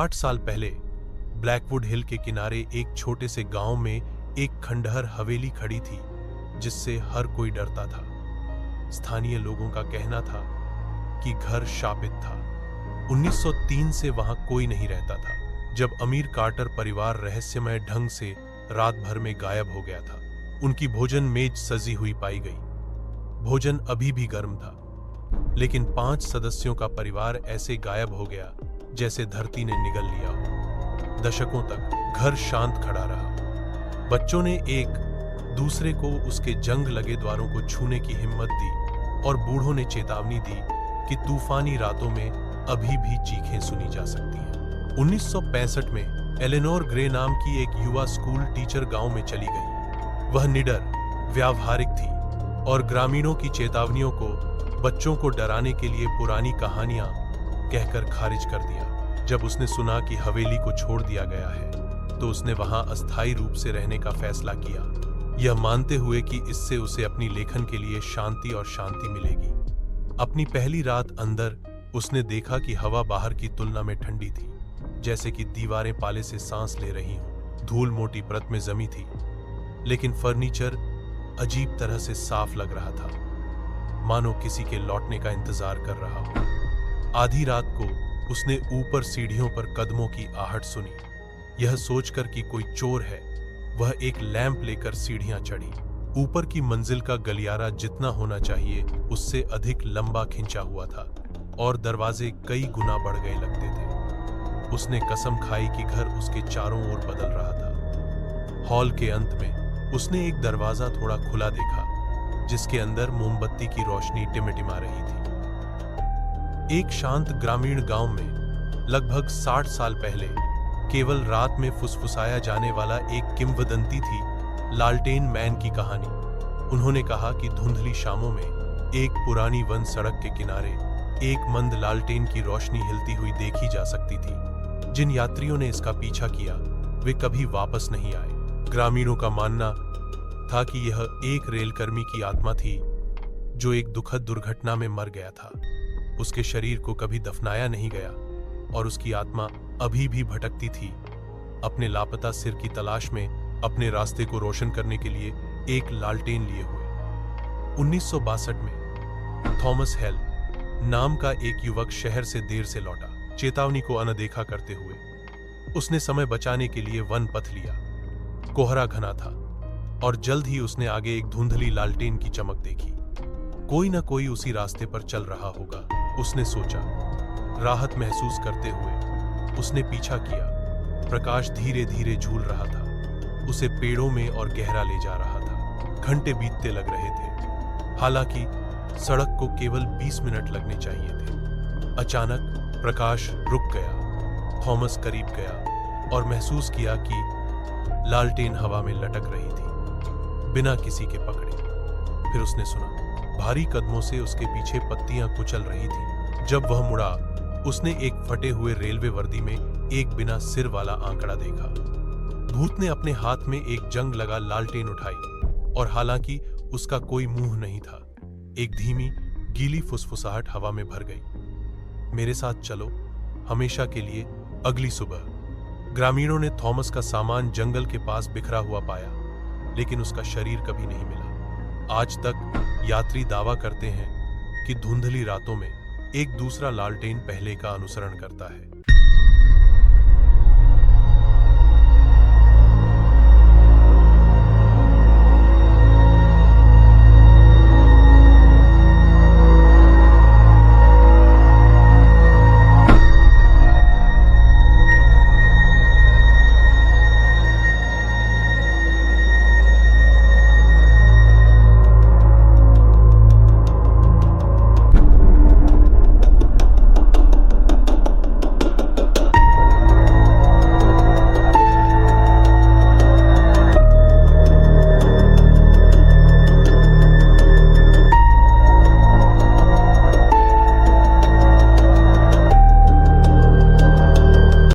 60 साल पहले ब्लैकवुड हिल के किनारे एक छोटे से गांव में एक खंडहर हवेली खड़ी थी जिससे हर कोई डरता था। स्थानीय लोगों का कहना था कि घर शापित था। 1903 से वहां कोई नहीं रहता था जब अमीर कार्टर परिवार रहस्यमय ढंग से रात भर में गायब हो गया था। उनकी भोजन मेज सजी हुई पाई गई। भोजन अभी भी गर्म था, लेकिन 5 सदस्यों का परिवार ऐसे गायब हो गया जैसे धरती ने निगल लिया हो। दशकों तक घर शांत खड़ा रहा। बच्चों ने एक दूसरे को उसके जंग लगे द्वारों को छूने की हिम्मत दी और बूढ़ों ने चेतावनी दी कि तूफानी रातों में अभी भी चीखें सुनी जा सकती हैं। 1965 में एलेनोर ग्रे नाम की एक युवा स्कूल टीचर गांव में चली गई। वह निडर, व्यावहारिक थी और ग्रामीणों की चेतावनियों को बच्चों को डराने के लिए पुरानी कहानियां कहकर खारिज कर दिया। जब उसने सुना कि हवेली को छोड़ दिया गया है तो उसने वहां अस्थायी रूप से रहने का फैसला किया, यह मानते हुए कि इससे उसे अपनी लेखन के लिए शांति और शांति मिलेगी। अपनी पहली रात अंदर उसने देखा कि हवा बाहर की तुलना में ठंडी थी, जैसे कि दीवारें पाले से सांस ले रही हों। धूल मोटी परत में जमी थी, लेकिन फर्नीचर अजीब तरह से साफ लग रहा था, मानो किसी के लौटने का इंतजार कर रहा हो। आधी रात को उसने ऊपर सीढ़ियों पर कदमों की आहट सुनी। यह सोचकर कि कोई चोर है, वह एक लैंप लेकर सीढ़ियां चढ़ी। ऊपर की मंजिल का गलियारा जितना होना चाहिए उससे अधिक लंबा खिंचा हुआ था और दरवाजे कई गुना बढ़ गए लगते थे। उसने कसम खाई कि घर उसके चारों ओर बदल रहा था। हॉल के अंत में उसने एक दरवाजा थोड़ा खुला देखा, जिसके अंदर मोमबत्ती की रोशनी टिमटिमा रही थी। एक शांत ग्रामीण गांव में लगभग 60 साल पहले केवल रात में फुसफुसाया जाने वाला एक किंवदंती थी, लालटेन मैन की कहानी। उन्होंने कहा कि धुंधली शामों में एक पुरानी वन सड़क के किनारे एक मंद लालटेन की रोशनी हिलती हुई देखी जा सकती थी। जिन यात्रियों ने इसका पीछा किया वे कभी वापस नहीं आए। ग्रामीणों का मानना था कि यह एक रेलकर्मी की आत्मा थी जो एक दुखद दुर्घटना में मर गया था। उसके शरीर को कभी दफनाया नहीं गया और उसकी आत्मा अभी भी भटकती थी, अपने लापता सिर की तलाश में, अपने रास्ते को रोशन करने के लिए एक लालटेन लिए हुए। 1962 में थॉमस हेल नाम का एक युवक शहर से देर से लौटा, चेतावनी को अनदेखा करते हुए। उसने समय बचाने के लिए वन पथ लिया। कोहरा घना था और जल्द ही उसने आगे एक धुंधली लालटेन की चमक देखी। कोई न कोई उसी रास्ते पर चल रहा होगा, उसने सोचा। राहत महसूस करते हुए उसने पीछा किया। प्रकाश धीरे धीरे झूल रहा था, उसे पेड़ों में और गहरा ले जा रहा था। घंटे बीतते लग रहे थे, हालांकि सड़क को केवल 20 मिनट लगने चाहिए थे। अचानक प्रकाश रुक गया। थॉमस करीब गया और महसूस किया कि लालटेन हवा में लटक रही थी, बिना किसी के पकड़े। फिर उसने सुना भारी कदमों से उसके पीछे पत्तियां कुचल रही थी। जब वह मुड़ा, उसने एक फटे हुए रेलवे वर्दी में एक बिना सिर वाला आंकड़ा देखा। भूत ने अपने हाथ में एक जंग लगा लालटेन उठाई और हालांकि उसका कोई मुंह नहीं था, एक धीमी गीली फुसफुसाहट हवा में भर गई। मेरे साथ चलो, हमेशा के लिए, अगली सुबह। ग्रामीणों ने थॉमस का सामान जंगल के पास बिखरा हुआ पाया, लेकिन उसका शरीर कभी नहीं मिला। आज तक यात्री दावा करते हैं कि धुंधली रातों में एक दूसरा लालटेन पहले का अनुसरण करता है।